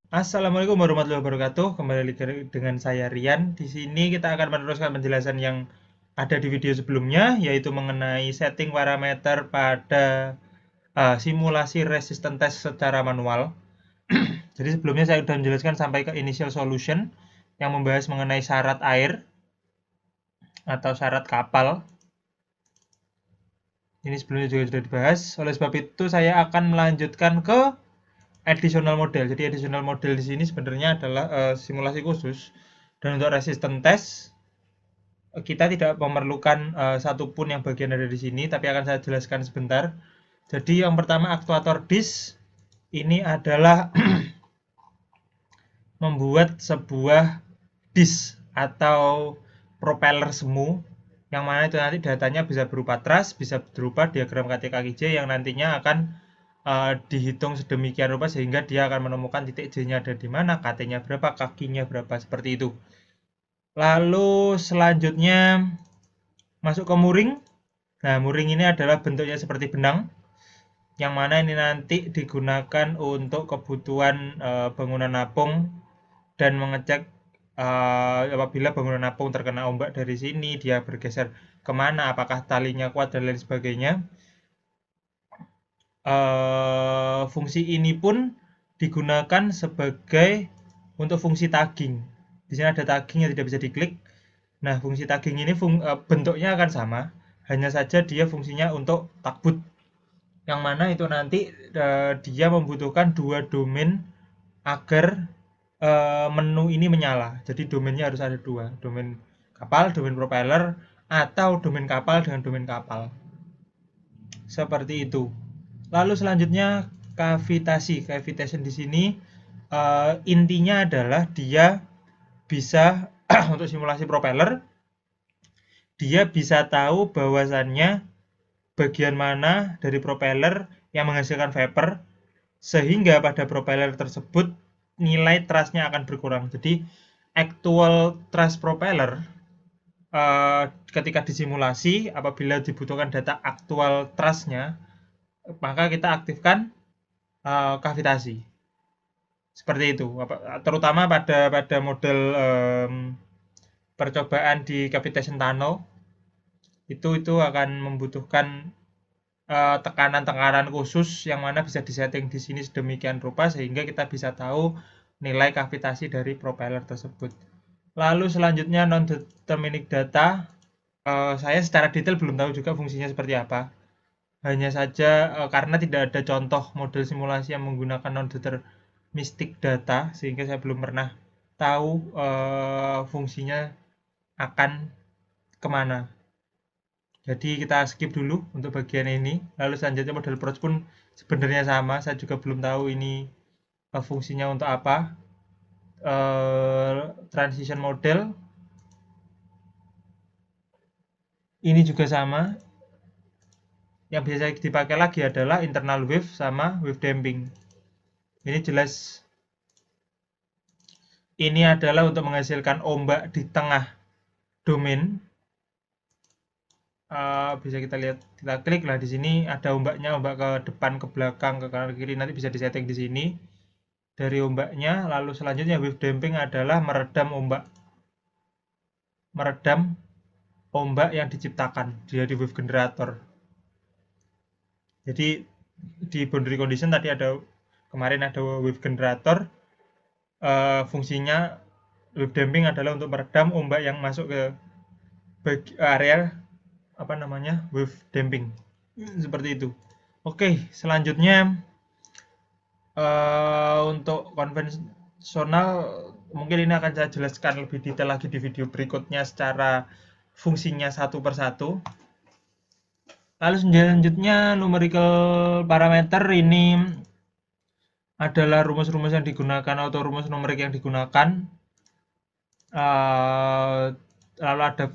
Assalamualaikum warahmatullahi wabarakatuh. Kembali lagi dengan saya Rian. Di sini kita akan meneruskan penjelasan yang ada di video sebelumnya, yaitu mengenai setting parameter pada simulasi resistance test secara manual. Jadi sebelumnya saya sudah menjelaskan sampai ke initial solution yang membahas mengenai syarat air atau syarat kapal. Ini sebelumnya juga sudah dibahas. Oleh sebab itu saya akan melanjutkan ke additional model. Jadi additional model di sini sebenarnya adalah simulasi khusus. Dan untuk resistance test kita tidak memerlukan satupun yang bagian ada di sini, tapi akan saya jelaskan sebentar. Jadi yang pertama aktuator disk ini adalah membuat sebuah disk atau propeller semu yang mana itu nanti datanya bisa berupa truss, bisa berupa diagram KT-KJ yang nantinya akan dihitung sedemikian rupa sehingga dia akan menemukan titik J-nya ada di mana, KT-nya berapa, kakinya berapa, seperti itu. Lalu selanjutnya masuk ke mooring. Nah, mooring ini adalah bentuknya seperti benang, yang mana ini nanti digunakan untuk kebutuhan bangunan apung dan mengecek apabila bangunan apung terkena ombak dari sini, dia bergeser kemana, apakah talinya kuat dan lain sebagainya. Fungsi ini pun digunakan sebagai untuk fungsi tagging. Di sini ada tagging yang tidak bisa diklik. Nah, fungsi tagging ini bentuknya akan sama, hanya saja dia fungsinya untuk tagbut, yang mana itu nanti dia membutuhkan dua domain agar menu ini menyala. Jadi domainnya harus ada dua, domain kapal, domain propeller, atau domain kapal dengan domain kapal. Seperti itu. Lalu selanjutnya kavitasi. Cavitation di sini intinya adalah dia bisa untuk simulasi propeller, dia bisa tahu bahwasannya bagian mana dari propeller yang menghasilkan vapor, sehingga pada propeller tersebut nilai thrust-nya akan berkurang. Jadi actual thrust propeller ketika disimulasi, apabila dibutuhkan data aktual thrust-nya, maka kita aktifkan kavitasi. Seperti itu. Terutama pada model percobaan di cavitation tunnel, itu akan membutuhkan tekanan-tekanan khusus yang mana bisa disetting di sini sedemikian rupa sehingga kita bisa tahu nilai kavitasi dari propeller tersebut. Lalu selanjutnya non-deterministic data, saya secara detail belum tahu juga fungsinya seperti apa. Hanya saja karena tidak ada contoh model simulasi yang menggunakan non-deterministic data, sehingga saya belum pernah tahu fungsinya akan kemana. Jadi kita skip dulu untuk bagian ini. Lalu selanjutnya model approach pun sebenarnya sama. Saya juga belum tahu ini fungsinya untuk apa. Transition model ini juga sama. Yang biasa dipakai lagi adalah internal wave sama wave damping. Ini jelas ini adalah untuk menghasilkan ombak di tengah domain. Bisa kita lihat, kita klik lah di sini ada ombaknya, ombak ke depan, ke belakang, ke kanan, ke kiri, nanti bisa disetting di sini dari ombaknya. Lalu selanjutnya wave damping adalah meredam ombak yang diciptakan dari wave generator. Jadi di boundary condition tadi kemarin ada wave generator, fungsinya wave damping adalah untuk meredam ombak yang masuk ke area wave damping. Seperti itu. Oke, selanjutnya untuk konvensional mungkin ini akan saya jelaskan lebih detail lagi di video berikutnya secara fungsinya satu persatu. Lalu selanjutnya numerical parameter ini adalah rumus-rumus yang digunakan atau rumus numerik yang digunakan. Lalu ada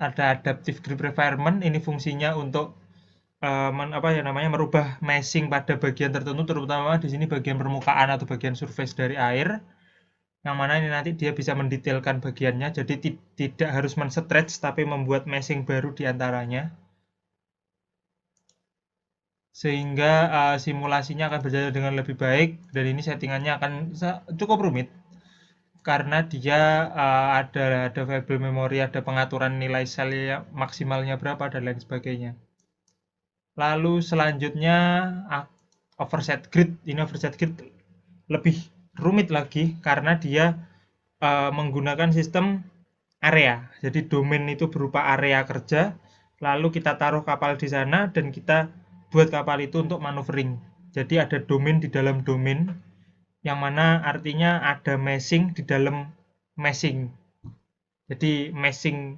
adaptive grip requirement, ini fungsinya untuk merubah meshing pada bagian tertentu, terutama di sini bagian permukaan atau bagian surface dari air, yang mana ini nanti dia bisa mendetailkan bagiannya, jadi tidak harus men-stretch tapi membuat meshing baru di antaranya. sehingga simulasinya akan berjalan dengan lebih baik, dan ini settingannya akan cukup rumit karena dia ada variable memori, ada pengaturan nilai sel maksimalnya berapa dan lain sebagainya. Lalu selanjutnya overset grid. Ini overset grid lebih rumit lagi karena dia menggunakan sistem area. Jadi domain itu berupa area kerja, lalu kita taruh kapal di sana dan kita buat kapal itu untuk maneuvering. Jadi ada domain di dalam domain, yang mana artinya ada meshing di dalam meshing. Jadi meshing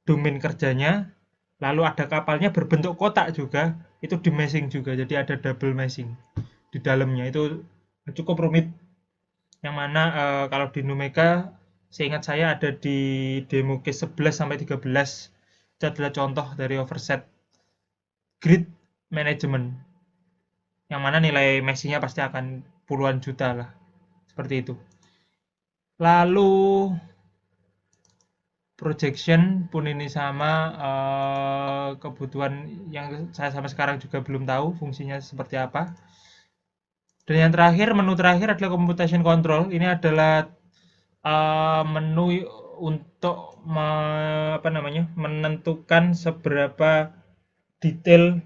domain kerjanya, lalu ada kapalnya berbentuk kotak juga, itu di meshing juga. Jadi ada double meshing di dalamnya. Itu cukup rumit, yang mana kalau di Numeka seingat saya ada di demo case 11 sampai 13. Itu adalah contoh dari overset grid management, yang mana nilai meshingnya pasti akan puluhan juta lah, seperti itu. Lalu projection pun ini sama, kebutuhan yang saya sampai sekarang juga belum tahu fungsinya seperti apa. Dan yang terakhir, menu terakhir adalah computation control. Ini adalah menu untuk menentukan seberapa detail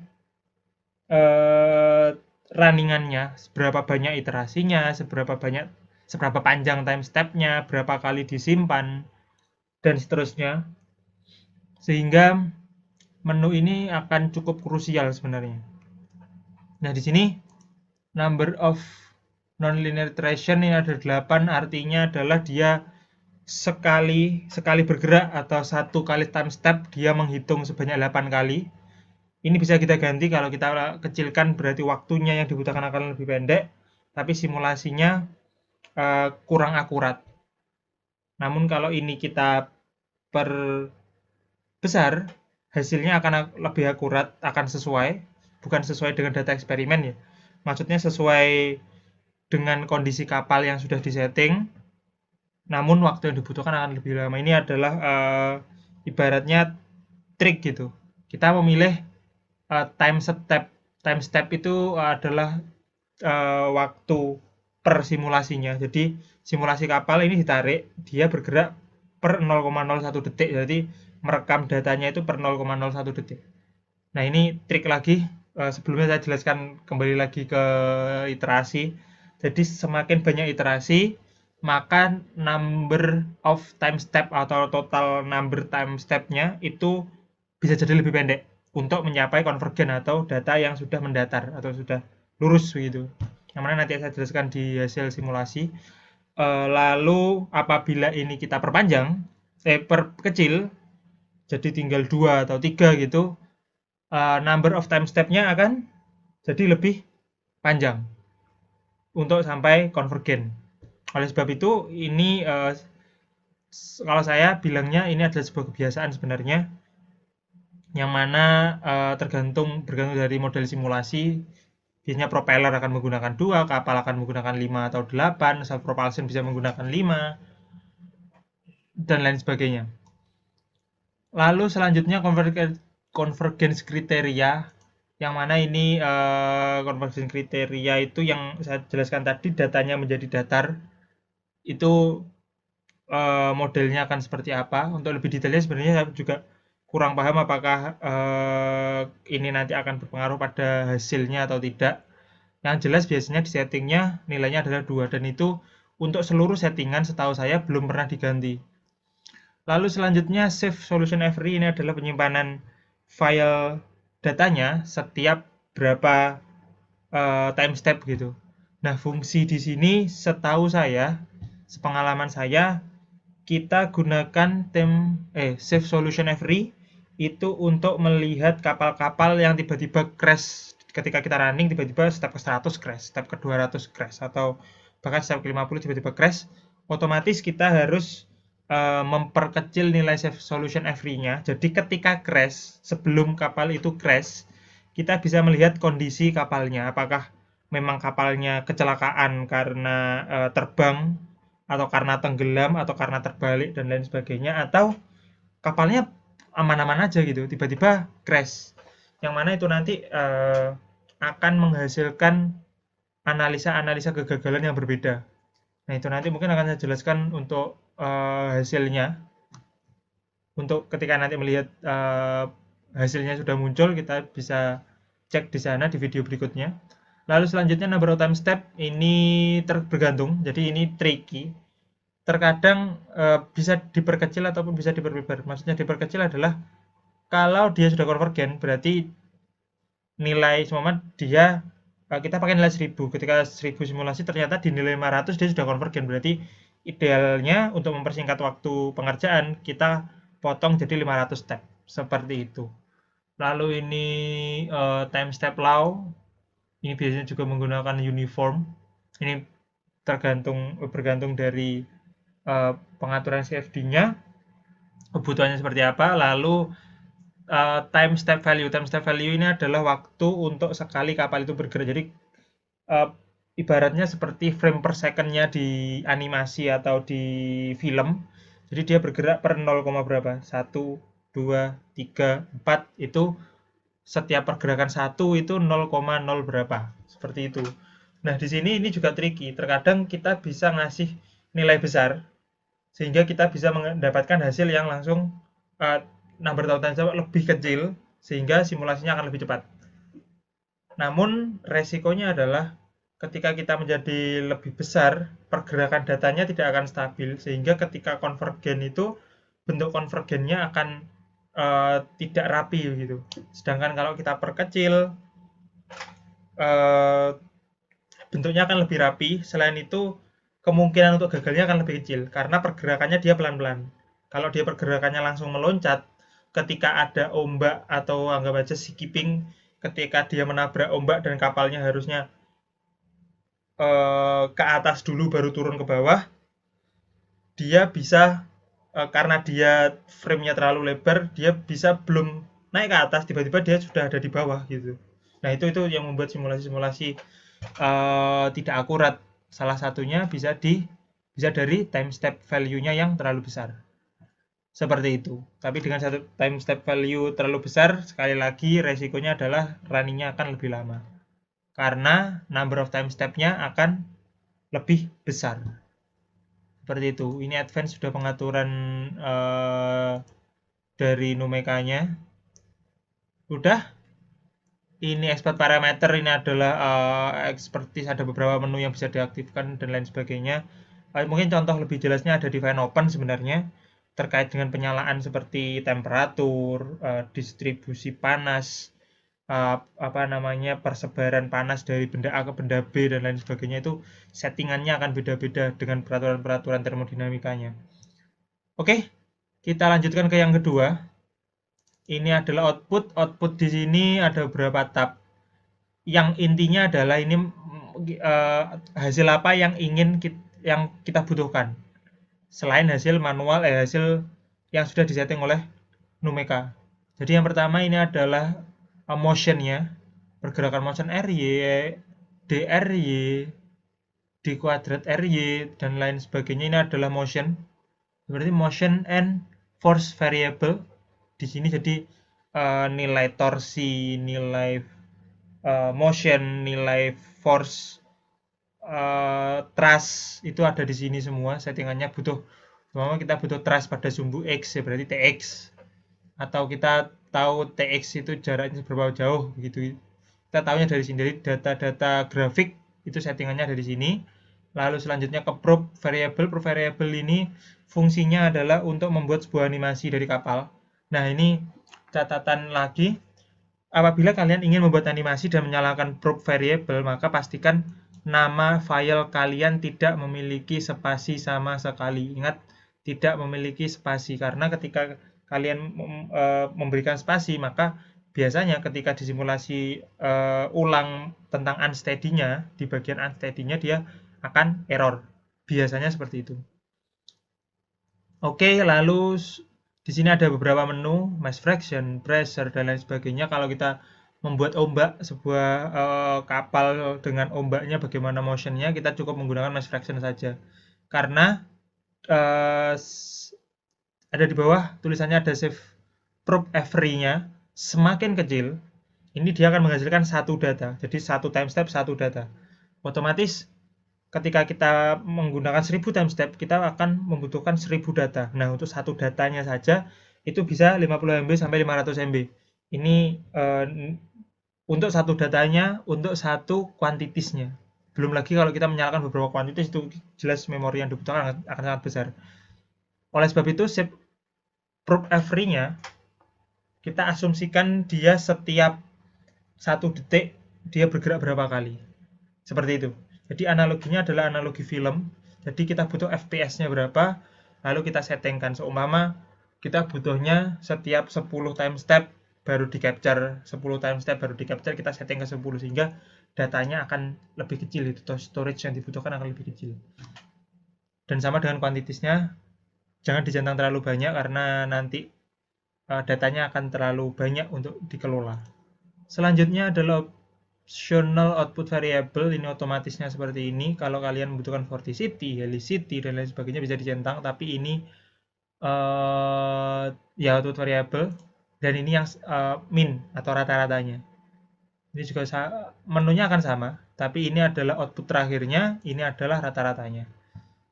runningannya, seberapa banyak iterasinya, seberapa panjang time step-nya, berapa kali disimpan, dan seterusnya. Sehingga menu ini akan cukup krusial sebenarnya. Nah, di sini number of nonlinear iteration ini ada 8, artinya adalah dia sekali bergerak atau satu kali time step dia menghitung sebanyak 8 kali. Ini bisa kita ganti, kalau kita kecilkan berarti waktunya yang dibutuhkan akan lebih pendek, tapi simulasinya kurang akurat. Namun kalau ini kita perbesar, hasilnya akan lebih akurat, akan sesuai, bukan sesuai dengan data eksperimen ya. Maksudnya sesuai dengan kondisi kapal yang sudah disetting, namun waktu yang dibutuhkan akan lebih lama. Ini adalah ibaratnya trik gitu. Kita memilih time step. Time step itu adalah waktu per simulasinya. Jadi simulasi kapal ini ditarik, dia bergerak per 0,01 detik. Jadi merekam datanya itu per 0,01 detik. Nah, ini trik lagi. Sebelumnya saya jelaskan kembali lagi ke iterasi. Jadi semakin banyak iterasi, maka number of time step atau total number time step-nya itu bisa jadi lebih pendek untuk mencapai konvergen atau data yang sudah mendatar atau sudah lurus begitu. Yang mana nanti saya jelaskan di hasil simulasi. Lalu apabila ini kita perkecil, jadi tinggal 2 atau 3 gitu, number of time step-nya akan jadi lebih panjang untuk sampai konvergen. Oleh sebab itu, ini kalau saya bilangnya ini adalah sebuah kebiasaan sebenarnya, yang mana bergantung dari model simulasi. Biasanya propeller akan menggunakan 2, kapal akan menggunakan 5 atau 8, self propulsion bisa menggunakan 5, dan lain sebagainya. Lalu selanjutnya convergence kriteria, yang mana ini convergence kriteria itu yang saya jelaskan tadi, datanya menjadi datar. Itu modelnya akan seperti apa. Untuk lebih detailnya sebenarnya saya juga kurang paham apakah ini nanti akan berpengaruh pada hasilnya atau tidak. Yang jelas biasanya di settingnya nilainya adalah 2, dan itu untuk seluruh settingan setahu saya belum pernah diganti. Lalu selanjutnya save solution every, ini adalah penyimpanan file datanya setiap berapa time step gitu. Nah, fungsi di sini setahu saya, sepengalaman saya, kita gunakan save solution every itu untuk melihat kapal-kapal yang tiba-tiba crash ketika kita running, tiba-tiba step ke 100 crash, step ke 200 crash, atau bahkan step ke 50 tiba-tiba crash. Otomatis kita harus memperkecil nilai save solution every-nya. Jadi ketika crash, sebelum kapal itu crash, kita bisa melihat kondisi kapalnya, apakah memang kapalnya kecelakaan karena terbang, atau karena tenggelam, atau karena terbalik, dan lain sebagainya, atau kapalnya aman-aman aja gitu, tiba-tiba crash. Yang mana itu nanti akan menghasilkan analisa-analisa kegagalan yang berbeda. Nah, itu nanti mungkin akan saya jelaskan untuk hasilnya. Untuk ketika nanti melihat hasilnya sudah muncul, kita bisa cek di sana di video berikutnya. Lalu selanjutnya number of time step ini tergantung, jadi ini tricky. Terkadang bisa diperkecil ataupun bisa diperlebar. Maksudnya diperkecil adalah kalau dia sudah konvergen, berarti nilai seumpama dia kita pakai nilai 1000. Ketika 1000 simulasi ternyata di nilai 500 dia sudah konvergen. Berarti idealnya untuk mempersingkat waktu pengerjaan kita potong jadi 500 step. Seperti itu. Lalu ini time step law. Ini biasanya juga menggunakan uniform. Ini bergantung dari pengaturan CFD-nya, kebutuhannya seperti apa. Lalu time step value. Time step value ini adalah waktu untuk sekali kapal itu bergerak. Jadi ibaratnya seperti frame per second-nya di animasi atau di film. Jadi dia bergerak per 0, berapa? 1, 2, 3, 4 itu setiap pergerakan 1 itu 0,0 berapa. Seperti itu. Nah, di sini ini juga tricky. Terkadang kita bisa ngasih nilai besar sehingga kita bisa mendapatkan hasil yang langsung number of time step lebih kecil sehingga simulasinya akan lebih cepat. Namun resikonya adalah ketika kita menjadi lebih besar, pergerakan datanya tidak akan stabil sehingga ketika konvergen itu bentuk konvergennya akan tidak rapi gitu. Sedangkan kalau kita perkecil bentuknya akan lebih rapi. Selain itu kemungkinan untuk gagalnya akan lebih kecil karena pergerakannya dia pelan-pelan. Kalau dia pergerakannya langsung meloncat, ketika ada ombak atau anggap aja skipping, ketika dia menabrak ombak dan kapalnya harusnya ke atas dulu baru turun ke bawah, dia bisa karena dia frame-nya terlalu lebar, dia bisa belum naik ke atas, tiba-tiba dia sudah ada di bawah gitu. Nah, itu yang membuat simulasi-simulasi tidak akurat. Salah satunya bisa dari time step value-nya yang terlalu besar. Seperti itu. Tapi dengan satu time step value terlalu besar, sekali lagi resikonya adalah running-nya akan lebih lama. Karena number of time step-nya akan lebih besar. Seperti itu. Ini advance sudah pengaturan dari Numeka-nya. Udah. Ini expert parameter, ini adalah expertise, ada beberapa menu yang bisa diaktifkan dan lain sebagainya. Mungkin contoh lebih jelasnya ada di FineOpen sebenarnya terkait dengan penyalaan seperti temperatur, distribusi panas, persebaran panas dari benda A ke benda B dan lain sebagainya. Itu settingannya akan beda-beda dengan peraturan-peraturan termodinamikanya. Oke, kita lanjutkan ke yang kedua. Ini adalah output di sini ada beberapa tab. Yang intinya adalah ini hasil apa yang kita butuhkan selain hasil manual, hasil yang sudah disetting oleh Numeka. Jadi yang pertama ini adalah motionnya, pergerakan motion RY, DRY, D kuadrat RY, dan lain sebagainya. Ini adalah motion. Berarti motion and force variable di sini. Jadi nilai torsi, nilai motion, nilai force, thrust itu ada di sini semua. Settingannya kita butuh thrust pada sumbu X, ya berarti TX. Atau kita tahu TX itu jaraknya seberapa jauh begitu. Kita tahunya dari sini, dari data-data grafik itu settingannya ada di sini. Lalu selanjutnya ke prop variable. Prop variable ini fungsinya adalah untuk membuat sebuah animasi dari kapal. Nah, ini catatan lagi. Apabila kalian ingin membuat animasi dan menyalakan prop variable, maka pastikan nama file kalian tidak memiliki spasi sama sekali. Ingat, tidak memiliki spasi, karena ketika kalian memberikan spasi, maka biasanya ketika disimulasi ulang tentang unsteady-nya, di bagian unsteady-nya dia akan error. Biasanya seperti itu. Oke, lalu di sini ada beberapa menu, mass fraction, pressure, dan lain sebagainya. Kalau kita membuat ombak, sebuah kapal dengan ombaknya, bagaimana motionnya, kita cukup menggunakan mass fraction saja. Karena ada di bawah tulisannya ada save prop every-nya, semakin kecil, ini dia akan menghasilkan satu data. Jadi satu time step, satu data. Otomatis ketika kita menggunakan 1000 time step, kita akan membutuhkan 1000 data. Nah, untuk satu datanya saja itu bisa 50 MB sampai 500 MB. Ini untuk satu datanya, untuk satu kuantitasnya. Belum lagi kalau kita menyalakan beberapa kuantitas, itu jelas memori yang dibutuhkan akan sangat besar. Oleh sebab itu, shape probe every-nya kita asumsikan dia setiap 1 detik dia bergerak berapa kali. Seperti itu. Jadi analoginya adalah analogi film. Jadi kita butuh FPS-nya berapa, lalu kita settingkan. Seumpama kita butuhnya setiap 10 time step baru di capture, 10 time step baru di capture, kita setting ke 10 sehingga datanya akan lebih kecil, itu storage yang dibutuhkan akan lebih kecil. Dan sama dengan kuantitasnya, jangan dijentang terlalu banyak karena nanti datanya akan terlalu banyak untuk dikelola. Selanjutnya adalah optional output variable. Ini otomatisnya seperti ini. Kalau kalian membutuhkan vorticity, helicity, dan lain sebagainya bisa dicentang, tapi ini ya output variable, dan ini yang min atau rata-ratanya. Ini juga menunya akan sama, tapi ini adalah output terakhirnya, ini adalah rata-ratanya.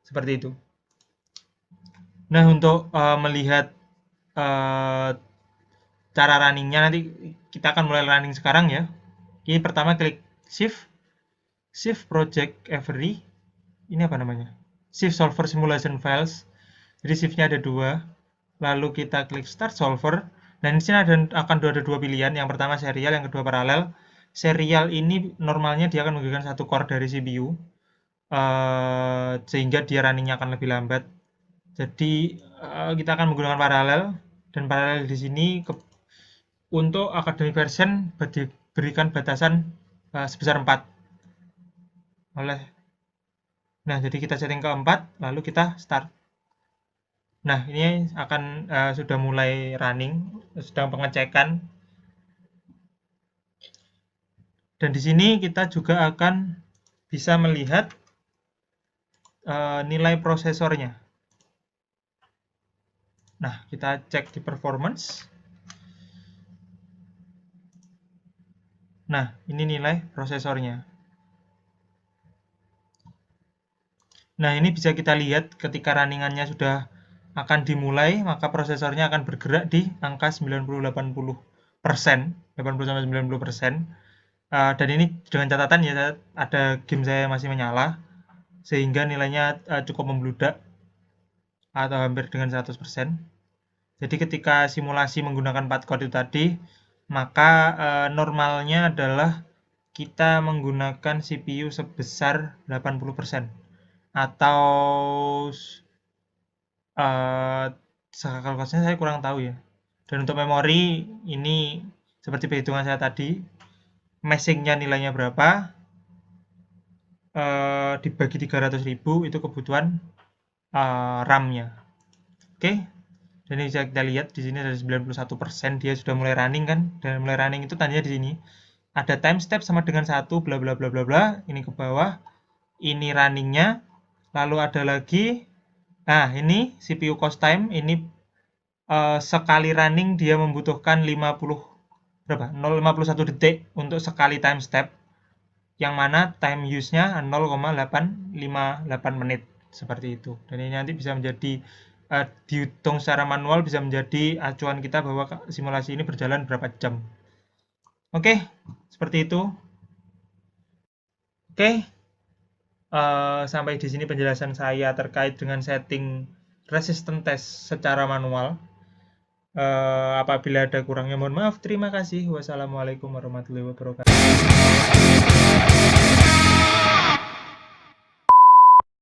Seperti itu. Nah, untuk melihat cara runningnya, nanti kita akan mulai running sekarang ya. Ini pertama klik shift project every, ini apa namanya, shift solver simulation files. Jadi shiftnya ada 2, lalu kita klik start solver, dan di sini akan ada 2 pilihan. Yang pertama serial, yang kedua paralel. Serial ini normalnya dia akan menggunakan 1 core dari CPU, sehingga dia runningnya akan lebih lambat. Jadi kita akan menggunakan paralel, dan paralel di sini untuk academic version diberikan batasan sebesar 4. Nah, jadi kita setting ke 4, lalu kita start. Nah, ini akan sudah mulai running, sedang pengecekan. Dan di sini kita juga akan bisa melihat nilai prosesornya. Nah, kita cek di performance. Nah, ini nilai prosesornya. Nah, ini bisa kita lihat ketika runningannya sudah akan dimulai, maka prosesornya akan bergerak di angka 90-80%, 80-90%. Dan ini dengan catatan ya, ada game saya masih menyala, sehingga nilainya cukup membludak atau hampir dengan 100%. Jadi ketika simulasi menggunakan 4 core itu tadi, maka normalnya adalah kita menggunakan CPU sebesar 80%, atau kalkulasinya saya kurang tahu ya. Dan untuk memori, ini seperti perhitungan saya tadi, meshing-nya nilainya berapa, dibagi 300.000 itu kebutuhan RAM-nya. Oke. Dan ini bisa kita lihat di sini ada 91% dia sudah mulai running kan. Dan mulai running itu tandanya di sini ada time step sama dengan 1 bla bla bla bla bla. Ini ke bawah. Ini runningnya. Lalu ada lagi, nah ini CPU cost time, ini sekali running dia membutuhkan 0,51 detik untuk sekali time step, yang mana time use-nya 0,858 menit, seperti itu. Dan ini nanti bisa menjadi dihitung secara manual, bisa menjadi acuan kita bahwa simulasi ini berjalan berapa jam. Oke, seperti itu. Oke, sampai di sini penjelasan saya terkait dengan setting resistance test secara manual. Apabila ada kurangnya mohon maaf. Terima kasih. Wassalamualaikum warahmatullahi wabarakatuh.